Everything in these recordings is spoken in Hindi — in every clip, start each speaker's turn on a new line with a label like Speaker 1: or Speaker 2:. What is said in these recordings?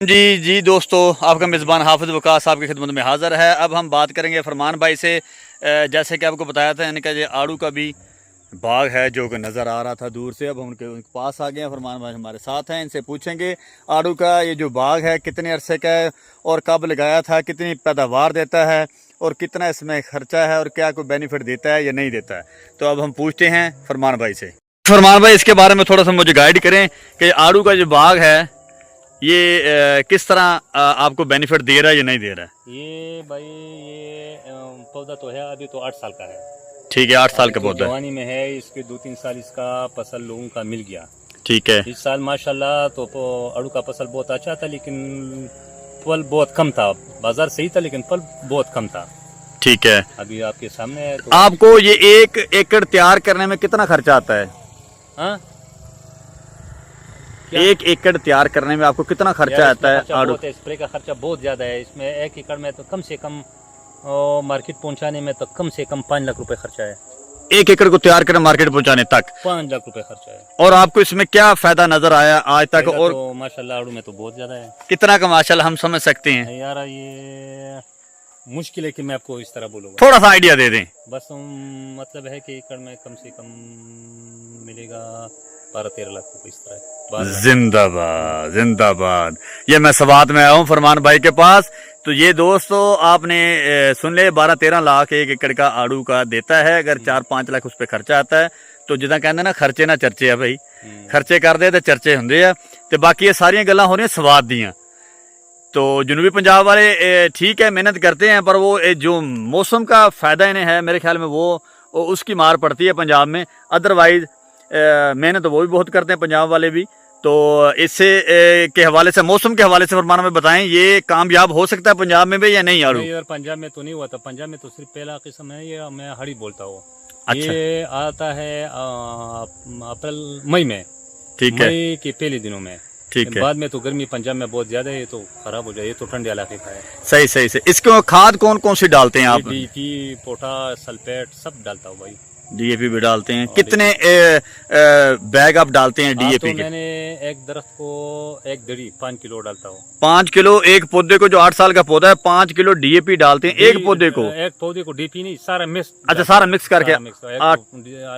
Speaker 1: जी जी दोस्तों, आपका मेज़बान हाफिज़ वकास आपकी खिदमत में हाज़िर है। अब हम बात करेंगे फरमान भाई से। जैसे कि आपको बताया था, इनका ये आड़ू का भी बाग है जो कि नज़र आ रहा था दूर से। अब हम उनके पास आ गए हैं। फरमान भाई हमारे साथ हैं, इनसे पूछेंगे आड़ू का ये जो बाग है कितने अरसे का है और कब लगाया था, कितनी पैदावार देता है और कितना इसमें खर्चा है और क्या कोई बेनिफिट देता है या नहीं देता है। तो अब हम पूछते हैं फरमान भाई से। फरमान भाई, इसके बारे में थोड़ा सा मुझे गाइड करें कि आड़ू का जो बाग है ये किस तरह आपको बेनिफिट दे रहा है या नहीं दे रहा है।
Speaker 2: ये भाई पौधा तो है, अभी तो 8 साल का है।
Speaker 1: ठीक है, 8 साल का
Speaker 2: तो
Speaker 1: पौधा है।
Speaker 2: जवानी में है, इसके 2-3 साल इसका फसल लोगों का मिल गया।
Speaker 1: ठीक है।
Speaker 2: इस साल माशाल्लाह तो आड़ू का फसल बहुत अच्छा था, लेकिन फल बहुत कम था। बाजार सही था लेकिन फल बहुत कम था।
Speaker 1: ठीक है।
Speaker 2: अभी आपके सामने है तो
Speaker 1: आपको ये 1 एकड़ तैयार करने में कितना खर्चा आता है?
Speaker 2: हाँ,
Speaker 1: 1 एकड़ तैयार करने में आपको कितना खर्चा आता है? आड़ू
Speaker 2: स्प्रे का खर्चा बहुत ज्यादा है इसमें। 1 एकड़ में तो कम से कम मार्केट पहुंचाने में तो कम से कम 5 लाख रुपए खर्चा है।
Speaker 1: 1 एकड़ को तैयार कर मार्केट पहुंचाने तक
Speaker 2: 5 लाख रुपए खर्चा है।
Speaker 1: और आपको इसमें क्या फायदा नजर आया आज तक? और
Speaker 2: तो माशाल्लाह आड़ू में तो बहुत ज्यादा है।
Speaker 1: कितना का माशाल्लाह हम समझ सकते हैं?
Speaker 2: यार ये मुश्किल है कि मैं आपको इस तरह बोलूँगा।
Speaker 1: थोड़ा सा आइडिया दे दें।
Speaker 2: बस मतलब है कि एकड़ में कम से कम मिलेगा 12-13 लाख रुपए इस तरह। 12 लाख।
Speaker 1: जिंदाबाद जिंदाबाद। ये मैं सवात में आया हूँ फरमान भाई के पास। तो ये दोस्तों आपने सुन ले, 12-13 लाख 1 एकड़ का आड़ू का देता है। अगर 4-5 लाख उस पर खर्चा आता है तो जिदा कहते ना, खर्चे ना चर्चे है भाई। खर्चे करते तो चर्चे होंगे आ। तो बाकी ये सारिया गल्लां हो रही स्वाद दियाँ। तो जनूबी पंजाब वाले ठीक है, मेहनत करते हैं, पर वो जो मौसम का फ़ायदा इन्हें है मेरे ख्याल में वो उसकी मार पड़ती है पंजाब में। अदरवाइज मेहनत वो भी बहुत करते हैं पंजाब वाले भी। तो इससे के हवाले से, मौसम के हवाले से फरमान में बताएं, ये कामयाब हो सकता है पंजाब में भी या नहीं? आड़ू
Speaker 2: यार पंजाब में तो नहीं हुआ था। पंजाब में तो सिर्फ पहला किस्म है, ये मैं हड़ी बोलता हूँ।
Speaker 1: अच्छा।
Speaker 2: ये आता है अप्रैल मई में।
Speaker 1: ठीक है।
Speaker 2: मई के पहले दिनों में।
Speaker 1: ठीक है।
Speaker 2: बाद में तो गर्मी पंजाब में बहुत ज्यादा है, तो खराब हो जाए। ये तो ठंडे इलाके का है।
Speaker 1: सही सही से। इसको खाद कौन कौन सी डालते हैं आप?
Speaker 2: डीपी, पोटाश, सल्फेट सब डालता हूँ भाई।
Speaker 1: डीएपी भी डालते हैं। कितने बैग आप डालते हैं डीएपी
Speaker 2: तो
Speaker 1: के?
Speaker 2: मैंने एक दरख्त को 1 दड़ी 5 किलो डालता हूँ।
Speaker 1: 5 किलो एक पौधे को? जो 8 साल का पौधा है 5 किलो डीएपी डालते हैं एक पौधे को?
Speaker 2: एक पौधे को डीपी नहीं, सारा मिक्स।
Speaker 1: अच्छा, सारा मिक्स करके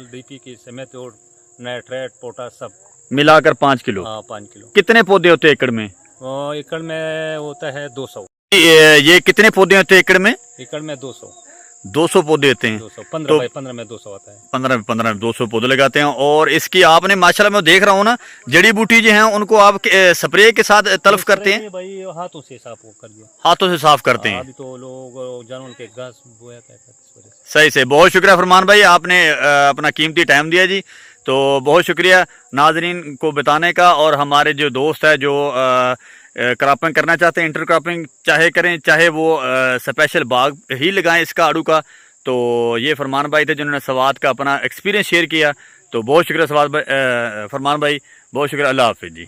Speaker 2: डीपी की समेत और नाइट्रेट, पोटाश सब
Speaker 1: मिलाकर 5 किलो।
Speaker 2: हाँ, 5 किलो।
Speaker 1: कितने पौधे होते हैं एकड़ में?
Speaker 2: एकड़ में होता है 200।
Speaker 1: ये कितने पौधे होते हैं एकड़ में?
Speaker 2: एकड़ में 200।
Speaker 1: 200 पौधे होते हैं।
Speaker 2: 200 15
Speaker 1: तो
Speaker 2: बाई 15 में 200 आता है।
Speaker 1: 15 में 200 पौधे लगाते हैं। और इसकी आपने माशाल्लाह मैं देख रहा हूँ ना, जड़ी बूटी जो है उनको आप स्प्रे के साथ तल्फ करते हैं?
Speaker 2: भाई हाथों से साफ कर दिया।
Speaker 1: हाथों से साफ करते हैं?
Speaker 2: अभी तो लोग जानवर के घास बोया था इस वजह से।
Speaker 1: सही से। बहुत शुक्रिया फरमान भाई, आपने अपना कीमती टाइम दिया जी। तो बहुत शुक्रिया नाजरीन को बताने का। और हमारे जो दोस्त है जो क्रॉपिंग करना चाहते हैं, इंटर क्रॉपिंग चाहे करें, चाहे वो स्पेशल बाग ही लगाएं इसका आड़ू का, तो ये फरमान भाई थे जिन्होंने सवात का अपना एक्सपीरियंस शेयर किया। तो बहुत शुक्रिया फरमान भाई, बहुत शुक्रिया। अल्लाह हाफिज़ जी।